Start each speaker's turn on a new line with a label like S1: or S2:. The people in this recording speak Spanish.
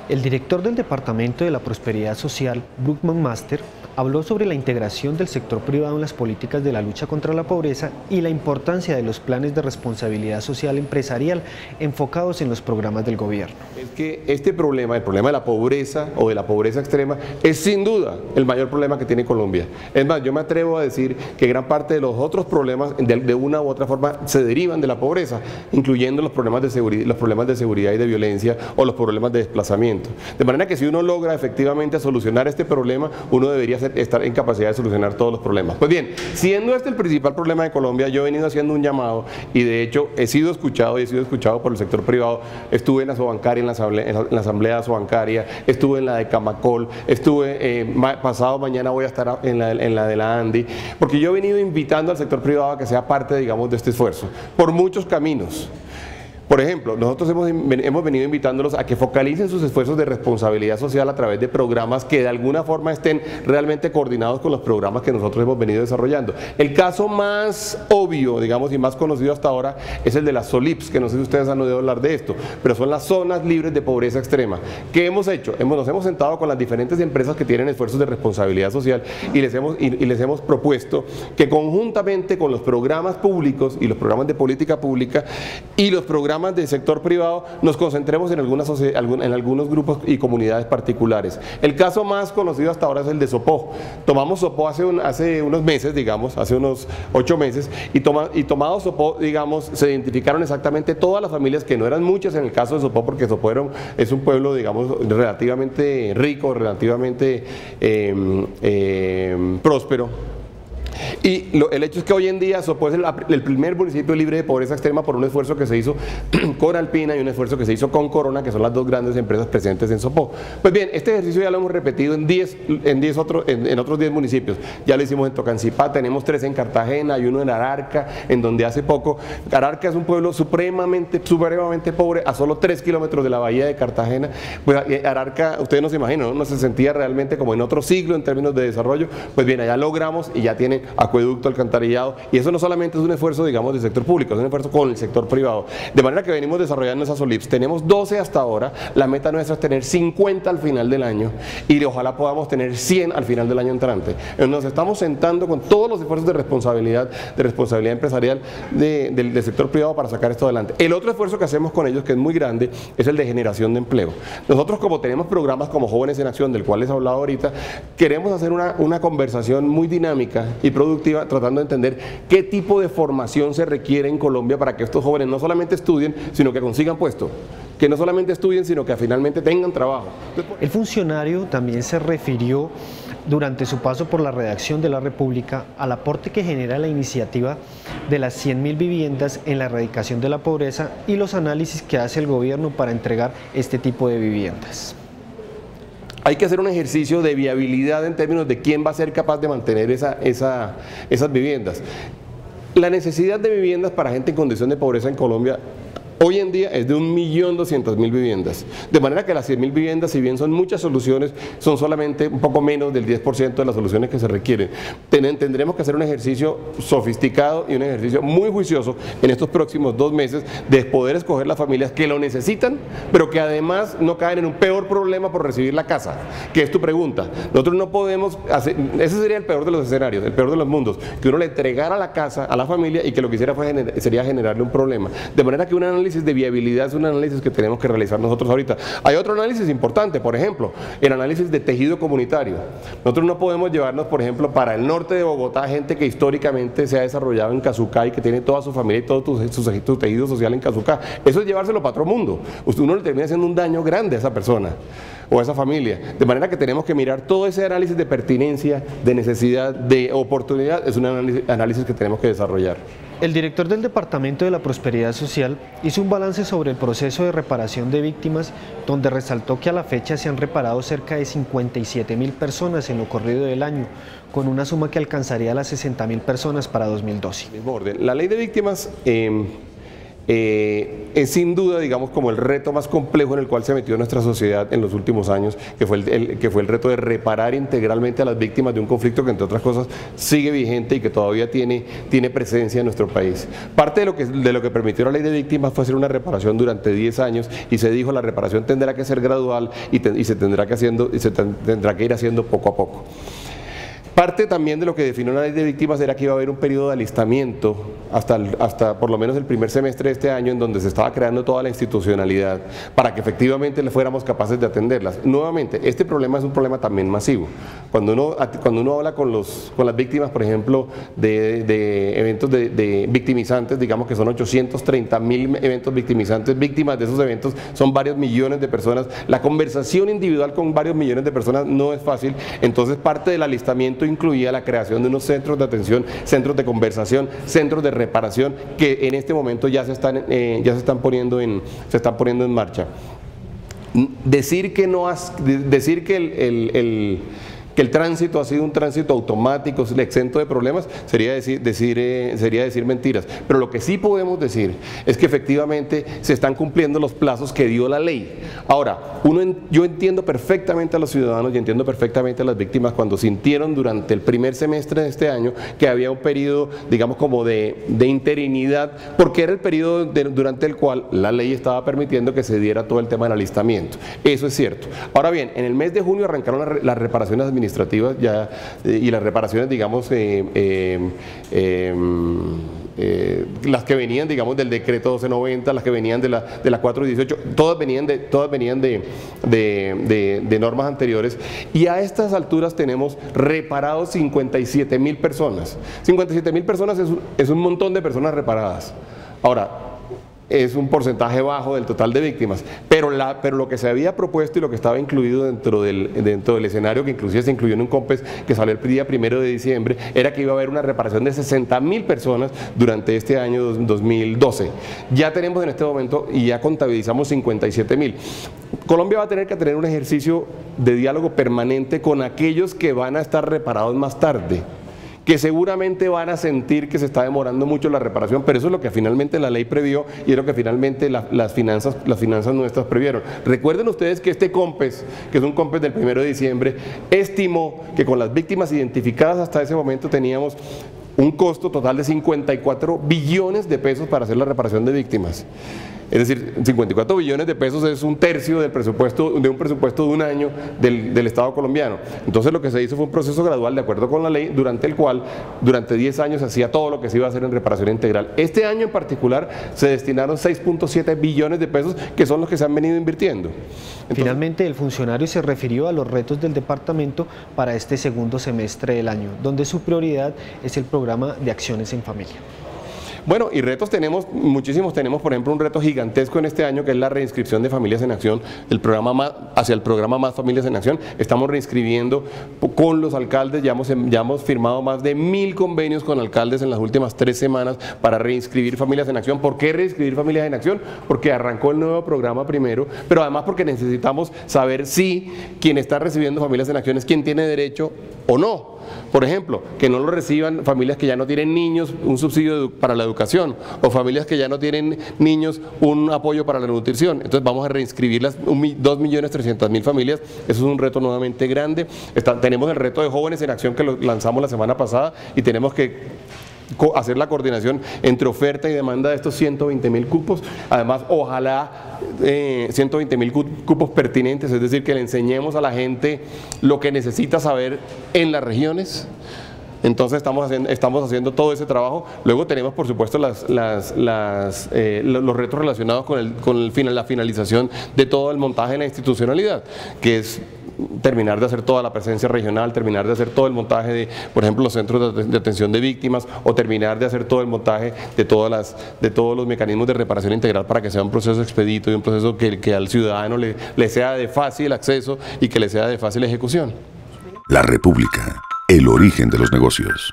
S1: El director del Departamento de la Prosperidad Social, Brookman Master, habló sobre la integración del sector privado en las políticas de la lucha contra la pobreza y la importancia de los planes de responsabilidad social empresarial enfocados en los programas del gobierno.
S2: Es que este problema, el problema de la pobreza o de la pobreza extrema, es sin duda el mayor problema que tiene Colombia. Es más, yo me atrevo a decir que gran parte de los otros problemas de una u otra forma se derivan de la pobreza, incluyendo los problemas de seguridad y de violencia o los problemas de desplazamiento. De manera que si uno logra efectivamente solucionar este problema, uno debería estar en capacidad de solucionar todos los problemas. Pues bien, siendo este el principal problema de Colombia, yo he venido haciendo un llamado y de hecho he sido escuchado por el sector privado. Estuve en la Sobancaria, en la asamblea Sobancaria, estuve en la de Camacol, pasado mañana voy a estar en la de la ANDI, porque yo he venido invitando al sector privado a que sea parte, digamos, de este esfuerzo, por muchos caminos. Por ejemplo, nosotros hemos venido invitándolos a que focalicen sus esfuerzos de responsabilidad social a través de programas que de alguna forma estén realmente coordinados con los programas que nosotros hemos venido desarrollando. El caso más obvio, digamos, y más conocido hasta ahora es el de las SOLIPs, que no sé si ustedes han oído hablar de esto, pero son las zonas libres de pobreza extrema. ¿Qué hemos hecho? Nos hemos sentado con las diferentes empresas que tienen esfuerzos de responsabilidad social y les hemos propuesto que conjuntamente con los programas públicos y los programas de política pública y los programas del sector privado nos concentremos en algunos grupos y comunidades particulares. El caso más conocido hasta ahora es el de Sopó. Tomamos Sopó hace unos meses, digamos, hace unos 8 meses, y tomado Sopó, digamos, se identificaron exactamente todas las familias, que no eran muchas en el caso de Sopó, porque Sopó es un pueblo, digamos, relativamente rico, relativamente próspero. Y el hecho es que hoy en día Sopó es el primer municipio libre de pobreza extrema por un esfuerzo que se hizo con Alpina y un esfuerzo que se hizo con Corona, que son las dos grandes empresas presentes en Sopó. Pues bien, este ejercicio ya lo hemos repetido en otros 10 municipios. Ya lo hicimos en Tocancipá, tenemos 3 en Cartagena, y uno en Ararca, en donde hace poco. Ararca es un pueblo supremamente pobre, a solo 3 kilómetros de la bahía de Cartagena. Pues Ararca, ustedes no se imaginan, ¿no? Se sentía realmente como en otro siglo en términos de desarrollo. Pues bien, allá logramos y ya tienen acueducto, alcantarillado, y eso no solamente es un esfuerzo, digamos, del sector público, es un esfuerzo con el sector privado. De manera que venimos desarrollando esas SOLIPs. Tenemos 12 hasta ahora, la meta nuestra es tener 50 al final del año y ojalá podamos tener 100 al final del año entrante. Nos estamos sentando con todos los esfuerzos de responsabilidad empresarial del sector privado para sacar esto adelante. El otro esfuerzo que hacemos con ellos, que es muy grande, es el de generación de empleo. Nosotros, como tenemos programas como Jóvenes en Acción, del cual les he hablado ahorita, queremos hacer una conversación muy dinámica y productiva, tratando de entender qué tipo de formación se requiere en Colombia para que estos jóvenes no solamente estudien, sino que consigan puesto, que no solamente estudien, sino que finalmente tengan trabajo.
S1: El funcionario también se refirió durante su paso por la redacción de La República al aporte que genera la iniciativa de las 100.000 viviendas en la erradicación de la pobreza y los análisis que hace el gobierno para entregar este tipo de viviendas.
S2: Hay que hacer un ejercicio de viabilidad en términos de quién va a ser capaz de mantener esas viviendas. La necesidad de viviendas para gente en condición de pobreza en Colombia hoy en día es de 1.200.000 viviendas, de manera que las 100.000 viviendas, si bien son muchas soluciones, son solamente un poco menos del 10% de las soluciones que se requieren. Tendremos que hacer un ejercicio sofisticado y un ejercicio muy juicioso en estos próximos 2 meses de poder escoger las familias que lo necesitan, pero que además no caen en un peor problema por recibir la casa, que es tu pregunta. Nosotros no podemos hacer, ese sería el peor de los escenarios, el peor de los mundos, que uno le entregara la casa a la familia y que lo que hiciera sería generarle un problema. De manera que un análisis de viabilidad es un análisis que tenemos que realizar nosotros ahorita. Hay otro análisis importante, por ejemplo, el análisis de tejido comunitario. Nosotros no podemos llevarnos, por ejemplo, para el norte de Bogotá, gente que históricamente se ha desarrollado en Cazucá y que tiene toda su familia y todo su tejido social en Cazucá. Eso es llevárselo para otro mundo. Uno le termina haciendo un daño grande a esa persona o a esa familia. De manera que tenemos que mirar todo ese análisis de pertinencia, de necesidad, de oportunidad, es un análisis que tenemos que desarrollar.
S1: El director del Departamento de la Prosperidad Social hizo un balance sobre el proceso de reparación de víctimas, donde resaltó que a la fecha se han reparado cerca de 57.000 personas en lo corrido del año, con una suma que alcanzaría las 60.000 personas para 2012.
S2: La ley de víctimas es sin duda, digamos, como el reto más complejo en el cual se metió nuestra sociedad en los últimos años, que fue el reto de reparar integralmente a las víctimas de un conflicto que, entre otras cosas, sigue vigente y que todavía tiene presencia en nuestro país. Parte de lo que permitió la ley de víctimas fue hacer una reparación durante 10 años y se dijo la reparación tendrá que ser gradual y se tendrá que ir haciendo poco a poco. Parte también de lo que definió la ley de víctimas era que iba a haber un periodo de alistamiento hasta por lo menos el primer semestre de este año, en donde se estaba creando toda la institucionalidad para que efectivamente le fuéramos capaces de atenderlas. Nuevamente, este problema es un problema también masivo. Cuando uno habla con las víctimas, por ejemplo, de eventos de victimizantes, digamos que son 830.000 eventos victimizantes, víctimas de esos eventos son varios millones de personas. La conversación individual con varios millones de personas no es fácil, entonces parte del alistamiento incluía la creación de unos centros de atención, centros de conversación, centros de reparación que en este momento ya se están poniendo en marcha. Decir que el tránsito ha sido un tránsito automático, exento de problemas, sería decir mentiras. Pero lo que sí podemos decir es que efectivamente se están cumpliendo los plazos que dio la ley. Ahora, yo entiendo perfectamente a los ciudadanos y entiendo perfectamente a las víctimas cuando sintieron durante el primer semestre de este año que había un periodo, digamos, como de interinidad, porque era el periodo durante el cual la ley estaba permitiendo que se diera todo el tema del alistamiento. Eso es cierto. Ahora bien, en el mes de junio arrancaron las reparaciones administrativas ya, y las reparaciones, digamos, las que venían, digamos, del decreto 1290, las que venían de la 418, todas venían de normas anteriores, y a estas alturas tenemos reparados 57.000 personas. 57.000 personas es un montón de personas reparadas. Ahora, es un porcentaje bajo del total de víctimas, pero lo que se había propuesto y lo que estaba incluido dentro del escenario, que inclusive se incluyó en un COMPES que salió el día 1 de diciembre, era que iba a haber una reparación de 60.000 personas durante este año 2012. Ya tenemos en este momento y ya contabilizamos 57.000. Colombia va a tener que tener un ejercicio de diálogo permanente con aquellos que van a estar reparados más tarde, que seguramente van a sentir que se está demorando mucho la reparación, pero eso es lo que finalmente la ley previó y es lo que finalmente las finanzas nuestras previeron. Recuerden ustedes que este COMPES, que es un COMPES del 1 de diciembre, estimó que con las víctimas identificadas hasta ese momento teníamos un costo total de 54 billones de pesos para hacer la reparación de víctimas. Es decir, 54 billones de pesos es un tercio del presupuesto, de un presupuesto de un año del Estado colombiano. Entonces lo que se hizo fue un proceso gradual de acuerdo con la ley, durante el cual durante 10 años se hacía todo lo que se iba a hacer en reparación integral. Este año en particular se destinaron 6.7 billones de pesos, que son los que se han venido invirtiendo. Entonces,
S1: finalmente, el funcionario se refirió a los retos del departamento para este segundo semestre del año, donde su prioridad es el programa de acciones en familia.
S2: Bueno, y retos tenemos muchísimos. Tenemos, por ejemplo, un reto gigantesco en este año, que es la reinscripción de Familias en Acción, hacia el programa Más Familias en Acción. Estamos reinscribiendo con los alcaldes, ya hemos firmado más de 1000 convenios con alcaldes en las últimas 3 semanas para reinscribir Familias en Acción. ¿Por qué reinscribir Familias en Acción? Porque arrancó el nuevo programa primero, pero además porque necesitamos saber si quien está recibiendo Familias en Acción es quien tiene derecho o no. Por ejemplo, que no lo reciban familias que ya no tienen niños, un subsidio para la educación, o familias que ya no tienen niños, un apoyo para la nutrición. Entonces vamos a reinscribir las 2.300.000 familias. Eso es un reto nuevamente grande. Tenemos el reto de Jóvenes en Acción, que lo lanzamos la semana pasada, y tenemos que hacer la coordinación entre oferta y demanda de estos 120.000 cupos. Además, ojalá 120.000 cupos pertinentes, es decir, que le enseñemos a la gente lo que necesita saber en las regiones. Entonces estamos haciendo todo ese trabajo. Luego tenemos, por supuesto, los retos relacionados con la finalización de todo el montaje de la institucionalidad, que es terminar de hacer toda la presencia regional, terminar de hacer todo el montaje de, por ejemplo, los centros de atención de víctimas, o terminar de hacer todo el montaje de todos los mecanismos de reparación integral para que sea un proceso expedito y un proceso que al ciudadano le sea de fácil acceso y que le sea de fácil ejecución.
S3: La República, el origen de los negocios.